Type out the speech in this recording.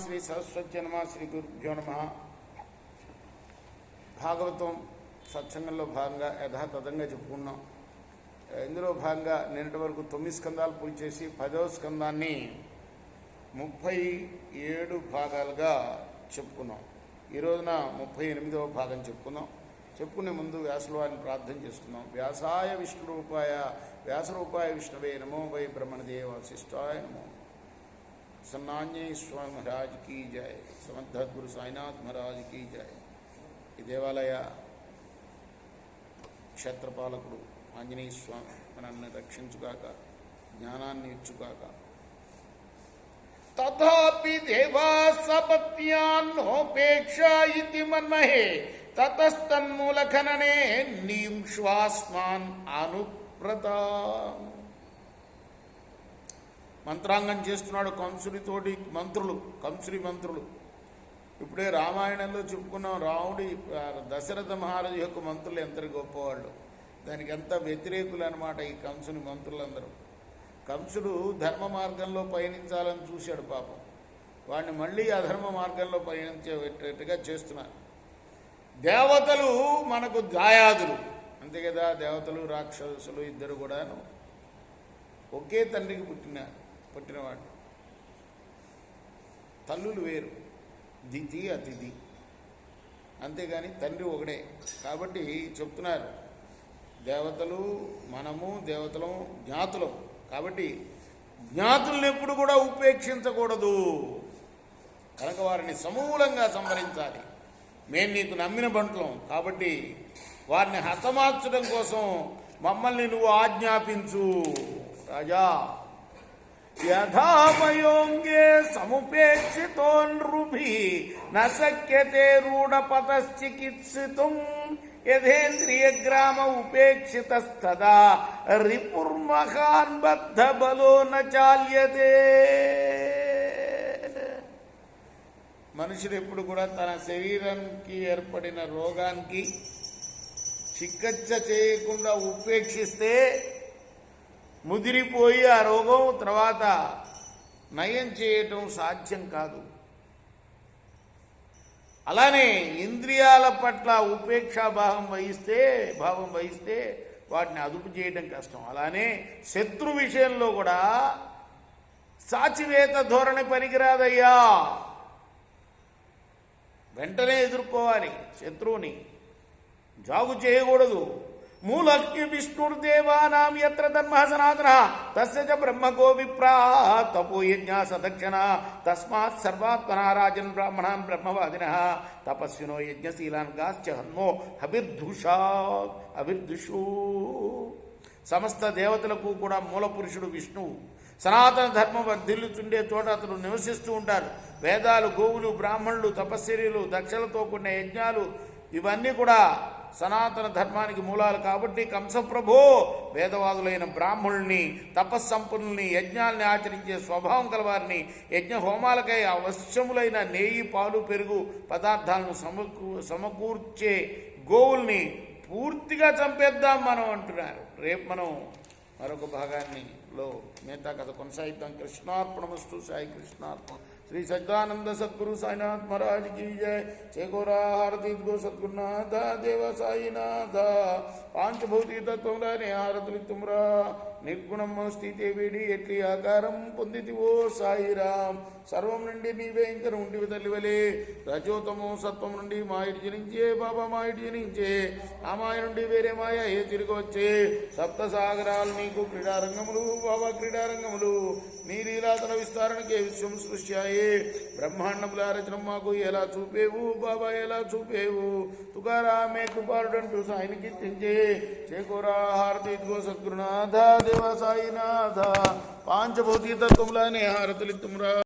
శ్రీ సరస్వతి నమ, శ్రీ గురుభ్యో నమ. భాగవతం సత్సంగంలో భాగంగా యథాతథంగా చెప్పుకున్నాం. ఇందులో భాగంగా నిన్నటి వరకు 9 స్కందాలు పూర్తి చేసి 10వ స్కందాన్ని 37 భాగాలుగా చెప్పుకున్నాం. ఈ రోజున 38వ భాగం చెప్పుకునే ముందు వ్యాసుల వారిని ప్రార్థన చేసుకున్నాం. వ్యాసాయ వ్యాసరూపాయ విష్ణువే నమో why బ్రహ్మణదేవ వశిష్ఠాయ Namo. సన్నాంజనేయ Swamy Maharaj key Jaya. సమర్థద్గురు Sainath Maharaj key జయ. ఈ దేవాలయ క్షేత్రపాలకుడు ఆంజనేయ స్వామి మనల్ని రక్షించుగాక, జ్ఞానాన్ని ఇచ్చుగాక. తథాపి దేవా సపత్యాన్నోపేక్ష ఇతి మన్మహే తతస్తన్మూలఖననే నియుంక్ష్వాస్మాన్ అనుప్రత. మంత్రాంగం చేస్తున్నాడు కంసుడితోటి కంసుడి మంత్రులు. ఇప్పుడే రామాయణంలో చెప్పుకున్నాం, రాముడి దశరథ మహారాజు యొక్క మంత్రులు ఎంత గొప్పవాళ్ళు, దానికి ఎంత వ్యతిరేకులు అనమాట ఈ కంసుని మంత్రులందరూ. కంసుడు ధర్మ మార్గంలో పయనించాలని చూశాడు పాపం, వాడిని మళ్ళీ అధర్మ మార్గంలో పయనించేటట్టుగా చేస్తున్నారు. దేవతలు మనకు దాయాదులు అంతే కదా, దేవతలు రాక్షసులు ఇద్దరు కూడాను ఒకే తండ్రికి పుట్టినవాడు. తల్లులు వేరు, దితి అతిథి, అంతేగాని తండ్రి ఒకడే. కాబట్టి చెప్తున్నారు దేవతలు మనము దేవతలం జ్ఞాతులం. కాబట్టి జ్ఞాతుల్ని ఎప్పుడు కూడా ఉపేక్షించకూడదు, కనుక వారిని సమూలంగా సంహరించాలి. మేము నీకు నమ్మిన బంట్లం కాబట్టి వారిని హతమార్చడం కోసం మమ్మల్ని నువ్వు ఆజ్ఞాపించు రాజా. యథామయోంగే సముపేక్షితో నృభి న శక్యతే రూఢపతశ్చికిత్సితుం యథేంద్రియ గ్రామ ఉపేక్షితస్తదా రిపుర్మహాన్ బద్ధ బలో న చాల్యతే. మనుషుడు ఎప్పుడు కూడా తన శరీరానికి ఏర్పడిన రోగానికి చికిత్స చేయకుండా ఉపేక్షిస్తే ముదిరిపోయి ఆ రోగం తర్వాత నయం చేయటం సాధ్యం కాదు. అలానే ఇంద్రియాల పట్ల ఉపేక్షా భావం వహిస్తే వాటిని అదుపు చేయడం కష్టం. అలానే శత్రు విషయంలో కూడా సాచివేత ధోరణి పనికిరాదయ్యా, వెంటనే ఎదుర్కోవాలి శత్రువుని, జాగు చేయకూడదు. మూలజ్ఞ విష్ణుర్దేవానాం యత్ర ధర్మ సనాతన తస్య చ బ్రహ్మకో విప్రా తపో యజ్ఞ సదక్షణ తస్మాత్ సర్వాత్మనా రాజన్ బ్రాహ్మణాన్ బ్రహ్మవాదినః తపస్వినో యజ్ఞశీలాన్ గాశ్చ హన్మో అభిర్దుషు. సమస్త దేవతలకు కూడా మూల పురుషుడు విష్ణువు. సనాతన ధర్మం వర్ధిల్లుతుండే చోట అతడు నివసిస్తూ ఉంటారు. వేదాలు, గోవులు, బ్రాహ్మణులు, తపస్సర్యులు, దక్షలతో కూడిన యజ్ఞాలు ఇవన్నీ కూడా సనాతన ధర్మానికి మూలాలు. కాబట్టి కంసప్రభో వేదవాదులైన బ్రాహ్మణుల్ని, తపస్సంపన్నుల్ని, యజ్ఞాల్ని ఆచరించే స్వభావం కలవారిని, యజ్ఞ హోమాలకై అవశ్యములైన నెయ్యి, పాలు, పెరుగు పదార్థాలను సమకూర్చే గోవుల్ని పూర్తిగా చంపేద్దాం మనం అంటున్నారు. రేపు మనం మరొక భాగాన్నిలో మిగతా కథ కొనసాగిద్దాం. కృష్ణార్పణమస్తు. సాయి కృష్ణార్పణ. శ్రీ సజ్జానంద సద్గురు సాయినాథ్ మహారాజ్ की जय. చేకోరా హారతి గో సద్గురునాథ దేవ సాయినాథ. పాంచభౌతిక తత్వములనే హారతులు తుమ్రా నిర్గుణమ్మ స్థితి వీడి ఎట్లి ఆకారం పొందితివో సాయిరాం. సర్వం నుండి నీవే ఇంక ఉండివి తల్లివలే. రజోతమో సత్వం నుండి మాయిడి జనించే బాబా మాయిడి జనించే. ఆ మాయ నుండి వేరే మాయ ఏ తిరిగి వచ్చే. సప్త సాగరాలు నీకు క్రీడారంగములు బాబా క్రీడారంగములు. నీ లీలాతన విస్తారణకే విశ్వం సృష్ట్యాయే. బ్రహ్మాండముల రచన మాకు ఎలా చూపేవు బాబా ఎలా చూపేవు. తుకారామే కృపారుడంటూ సాయిని కీర్తించే. చేకోరా హారతి ఇదిగో సద్గురునాథ దేవ సాయినాథ. పాంచభౌతిక తత్వములనే హారతులు తుమ్రా.